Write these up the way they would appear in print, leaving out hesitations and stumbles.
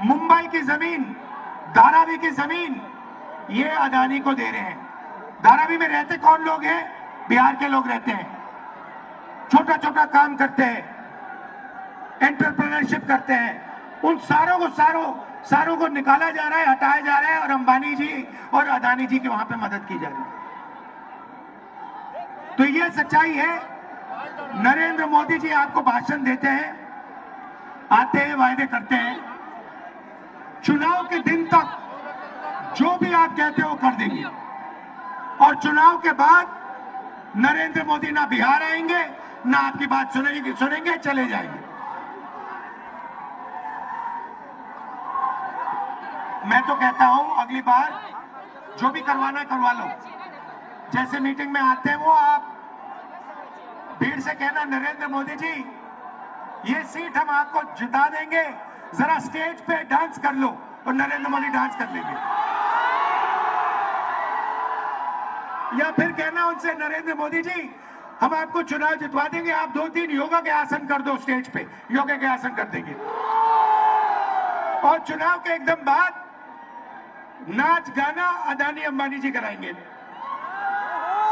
मुंबई की जमीन, धारावी की जमीन ये अदानी को दे रहे हैं। धारावी में रहते कौन लोग हैं? बिहार के लोग रहते हैं, छोटा छोटा काम करते हैं, एंटरप्रेन्योरशिप करते हैं। उन सारों को निकाला जा रहा है, हटाया जा रहा है और अंबानी जी और अदानी जी की वहां पे मदद की जा रही है। तो ये सच्चाई है। नरेंद्र मोदी जी आपको भाषण देते हैं, आते हैं, वायदे करते हैं, चुनाव के दिन तक जो भी आप कहते हो कर देंगे और चुनाव के बाद नरेंद्र मोदी ना बिहार आएंगे, ना आपकी बात सुनेंगे, चले जाएंगे। मैं तो कहता हूं अगली बार जो भी करवाना करवा लो। जैसे मीटिंग में आते हैं वो आप भीड़ से कहना, नरेंद्र मोदी जी ये सीट हम आपको जिता देंगे, जरा स्टेज पे डांस कर लो, और नरेंद्र मोदी डांस कर लेंगे। या फिर कहना उनसे, नरेंद्र मोदी जी हम आपको चुनाव जितवा देंगे, आप 2-3 योगा के आसन कर दो स्टेज पे, योगा के आसन कर देंगे। और चुनाव के एकदम बाद नाच गाना अदानी अंबानी जी कराएंगे।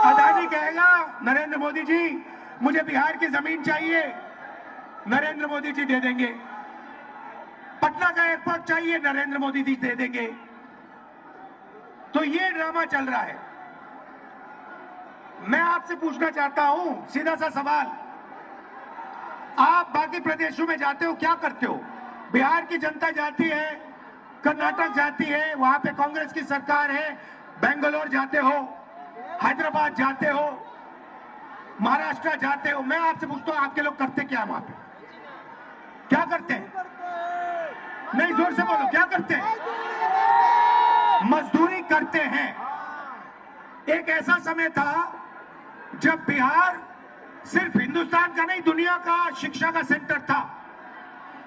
अदानी कहेगा, नरेंद्र मोदी जी मुझे बिहार की जमीन चाहिए, नरेंद्र मोदी जी दे देंगे। पटना का एयरपोर्ट चाहिए, नरेंद्र मोदी जी दे देंगे। तो ये ड्रामा चल रहा है। मैं आपसे पूछना चाहता हूं सीधा सा सवाल, आप बाकी प्रदेशों में जाते हो, क्या करते हो? बिहार की जनता जाती है, कर्नाटक जाती है, वहां पे कांग्रेस की सरकार है, बेंगलोर जाते हो, हैदराबाद जाते हो, महाराष्ट्र जाते हो। मैं आपसे पूछता हूं, आपके लोग करते क्या वहां पे? क्या करते हैं? नहीं, जोर से बोलो, क्या करते हैं? मजदूरी करते हैं। एक ऐसा समय था जब बिहार सिर्फ हिंदुस्तान का नहीं, दुनिया का शिक्षा का सेंटर था।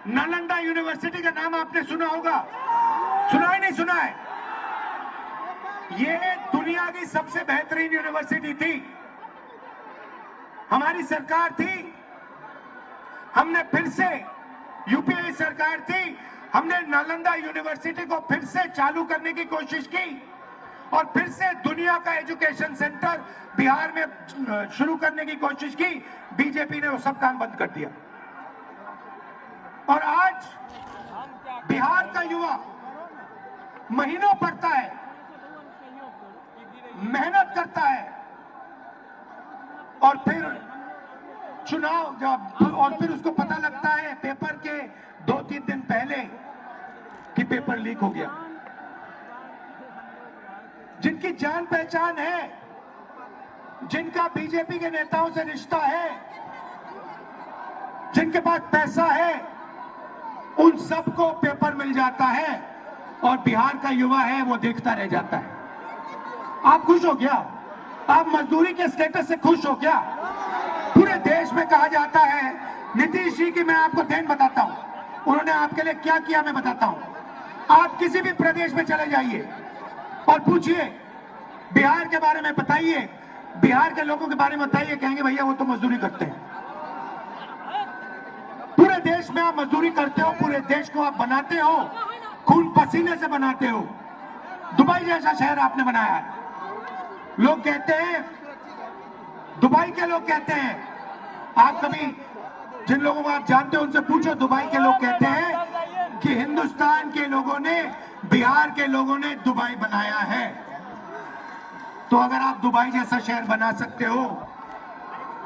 नालंदा यूनिवर्सिटी का नाम आपने सुना होगा, सुना है नहीं सुना है? ये दुनिया की सबसे बेहतरीन यूनिवर्सिटी थी। हमारी सरकार थी, हमने फिर से, यूपीए सरकार थी, हमने नालंदा यूनिवर्सिटी को फिर से चालू करने की कोशिश की और फिर से दुनिया का एजुकेशन सेंटर बिहार में शुरू करने की कोशिश की। बीजेपी ने वो सब काम बंद कर दिया। और आज बिहार का युवा महीनों पढ़ता है, मेहनत करता है और फिर चुनाव जब, और फिर उसको पता लगता है पेपर के 2-3 दिन पहले कि पेपर लीक हो गया। जिनकी जान पहचान है, जिनका बीजेपी के नेताओं से रिश्ता है, जिनके पास पैसा है, उन सबको पेपर मिल जाता है और बिहार का युवा है वो देखता रह जाता है। आप खुश हो क्या? आप मजदूरी के स्टेटस से खुश हो क्या? पूरे देश में कहा जाता है, नीतीश जी की मैं आपको देन बताता हूं, उन्होंने आपके लिए क्या किया मैं बताता हूं। आप किसी भी प्रदेश में चले जाइए और पूछिए, बिहार के बारे में बताइए, बिहार के लोगों के बारे में बताइए, कहेंगे भैया वो तो मजदूरी करते हैं। पूरे देश में आप मजदूरी करते हो, पूरे देश को आप बनाते हो, खून पसीने से बनाते हो। दुबई जैसा शहर आपने बनाया है। लोग कहते हैं, दुबई के लोग कहते हैं, आप कभी जिन लोगों को आप जानते हो उनसे पूछो, दुबई के लोग कहते हैं कि हिंदुस्तान के लोगों ने, बिहार के लोगों ने दुबई बनाया है। तो अगर आप दुबई जैसा शहर बना सकते हो,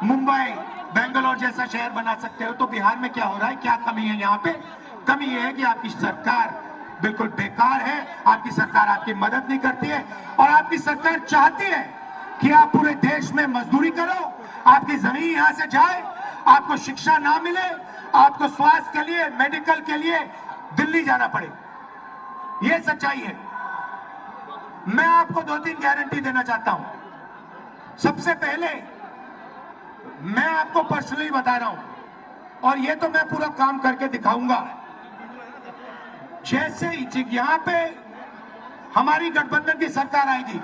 मुंबई, बेंगलोर जैसा शहर बना सकते हो, तो बिहार में क्या हो रहा है? क्या कमी है यहाँ पे? कमी यह है कि आपकी सरकार बिल्कुल बेकार है, आपकी सरकार आपकी मदद नहीं करती है और आपकी सरकार चाहती है कि आप पूरे देश में मजदूरी करो, आपकी जमीन यहां से जाए, आपको शिक्षा ना मिले, आपको स्वास्थ्य के लिए, मेडिकल के लिए दिल्ली जाना पड़े। यह सच्चाई है। मैं आपको 2-3 गारंटी देना चाहता हूं। सबसे पहले मैं आपको पर्सनली बता रहा हूं और ये तो मैं पूरा काम करके दिखाऊंगा। जैसे ही यहां पे हमारी गठबंधन की सरकार आएगी,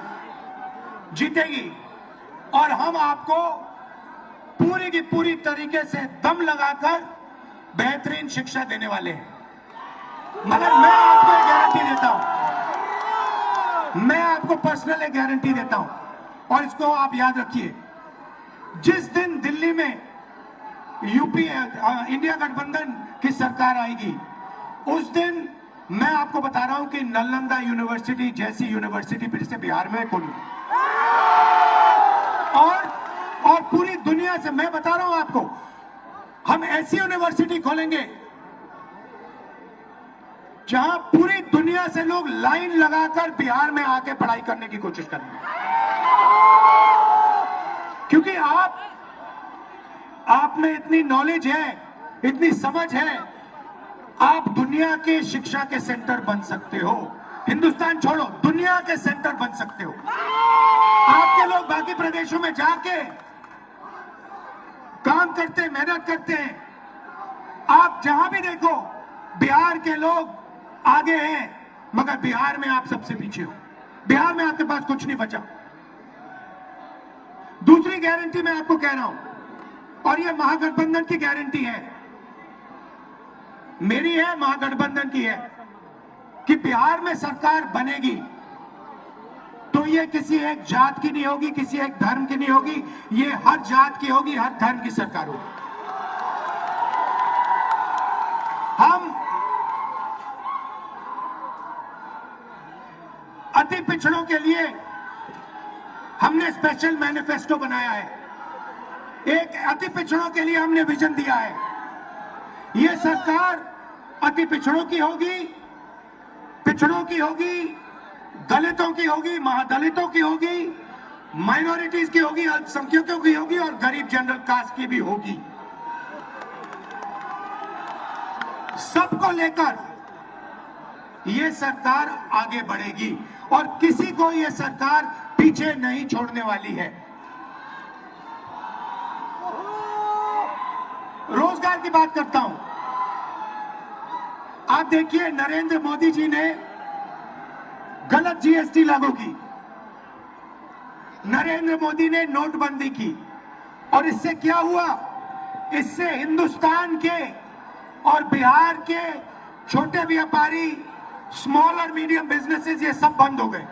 जीतेगी, और हम आपको पूरी की पूरी तरीके से दम लगाकर बेहतरीन शिक्षा देने वाले हैं। मगर मैं मैं आपको पर्सनल एक गारंटी देता हूं और इसको आप याद रखिए, जिस दिन दिल्ली में यूपी इंडिया गठबंधन की सरकार आएगी, उस दिन मैं आपको बता रहा हूं कि नालंदा यूनिवर्सिटी जैसी यूनिवर्सिटी फिर से बिहार में खोलूं। और पूरी दुनिया से मैं बता रहा हूं आपको, हम ऐसी यूनिवर्सिटी खोलेंगे जहां पूरी दुनिया से लोग लाइन लगाकर बिहार में आके पढ़ाई करने की कोशिश करेंगे। क्योंकि आप में इतनी नॉलेज है, इतनी समझ है, आप दुनिया के शिक्षा के सेंटर बन सकते हो। हिंदुस्तान छोड़ो, दुनिया के सेंटर बन सकते हो। आपके लोग बाकी प्रदेशों में जाके काम करते हैं, मेहनत करते हैं। आप जहां भी देखो बिहार के लोग आगे हैं, मगर बिहार में आप सबसे पीछे हो। बिहार में आपके पास कुछ नहीं बचा। दूसरी गारंटी मैं आपको कह रहा हूं, और यह महागठबंधन की गारंटी है, मेरी है, महागठबंधन की है, कि बिहार में सरकार बनेगी तो ये किसी एक जात की नहीं होगी, किसी एक धर्म की नहीं होगी, ये हर जात की होगी, हर धर्म की सरकार होगी। हम अति पिछड़ों के लिए हमने स्पेशल मैनिफेस्टो बनाया है। एक अति पिछड़ों के लिए हमने विजन दिया है। यह सरकार अति पिछड़ों की होगी, पिछड़ों की होगी, दलितों की होगी, महादलितों की होगी, माइनॉरिटीज की होगी, अल्पसंख्यकों की होगी और गरीब जनरल कास्ट की भी होगी। सबको लेकर यह सरकार आगे बढ़ेगी और किसी को यह सरकार पीछे नहीं छोड़ने वाली है। रोजगार की बात करता हूं। आप देखिए, नरेंद्र मोदी जी ने गलत जीएसटी लागू की, नरेंद्र मोदी ने नोटबंदी की, और इससे क्या हुआ? इससे हिंदुस्तान के और बिहार के छोटे व्यापारी, स्मॉल और मीडियम बिजनेसेस, ये सब बंद हो गए।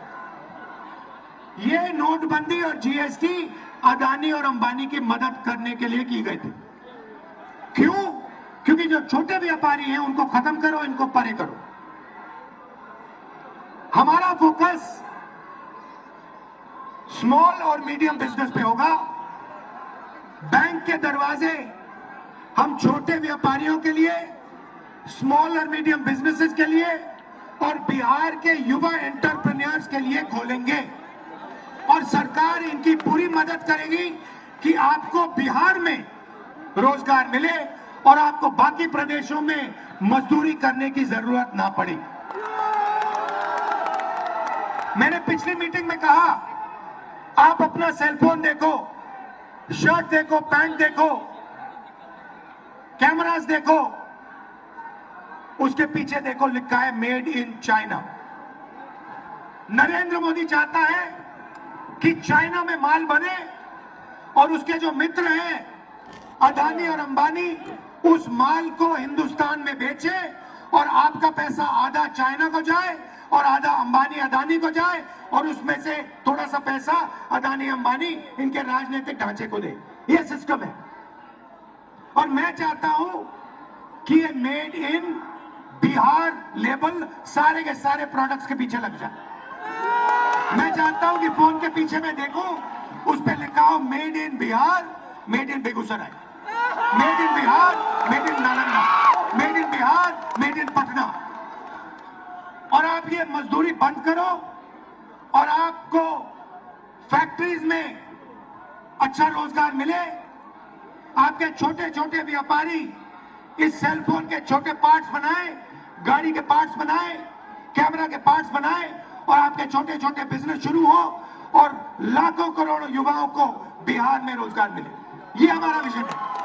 ये नोटबंदी और जीएसटी अदानी और अंबानी की मदद करने के लिए की गई थी। क्यों? क्योंकि जो छोटे व्यापारी हैं उनको खत्म करो, इनको परे करो। हमारा फोकस स्मॉल और मीडियम बिजनेस पे होगा। बैंक के दरवाजे हम छोटे व्यापारियों के लिए, स्मॉल और मीडियम बिजनेसेस के लिए और बिहार के युवा एंटरप्रेन्योर्स के लिए खोलेंगे, और सरकार इनकी पूरी मदद करेगी कि आपको बिहार में रोजगार मिले और आपको बाकी प्रदेशों में मजदूरी करने की जरूरत ना पड़े। मैंने पिछली मीटिंग में कहा, आप अपना सेलफोन देखो, शर्ट देखो, पैंट देखो, कैमरास देखो, उसके पीछे देखो लिखा है made in China. Narendra Modi चाहता है कि चाइना में माल बने और उसके जो मित्र हैं अदानी और अंबानी उस माल को हिंदुस्तान में बेचे और आपका पैसा आधा चाइना को जाए और आधा अंबानी अदानी को जाए, और उसमें से थोड़ा सा पैसा अदानी अंबानी इनके राजनीतिक ढांचे को दे। ये सिस्टम है। और मैं चाहता हूं कि ये मेड इन बिहार लेबल सारे के सारे प्रोडक्ट्स के पीछे लग जाए। मैं चाहता हूं कि फोन के पीछे मैं देखूं, उस पर लिखा हो made in Bihar, made in Begusarai, made in Bihar, made in Nalanda, made in Bihar, made in Patna. और आप ये मजदूरी बंद करो और आपको फैक्ट्रीज में अच्छा रोजगार मिले। आपके छोटे छोटे व्यापारी इस सेलफोन के छोटे पार्ट्स बनाए, गाड़ी के पार्ट्स बनाए, कैमरा के पार्ट्स बनाए, और आपके छोटे छोटे बिजनेस शुरू हो और लाखों करोड़ों युवाओं को बिहार में रोजगार मिले। ये हमारा विजन है।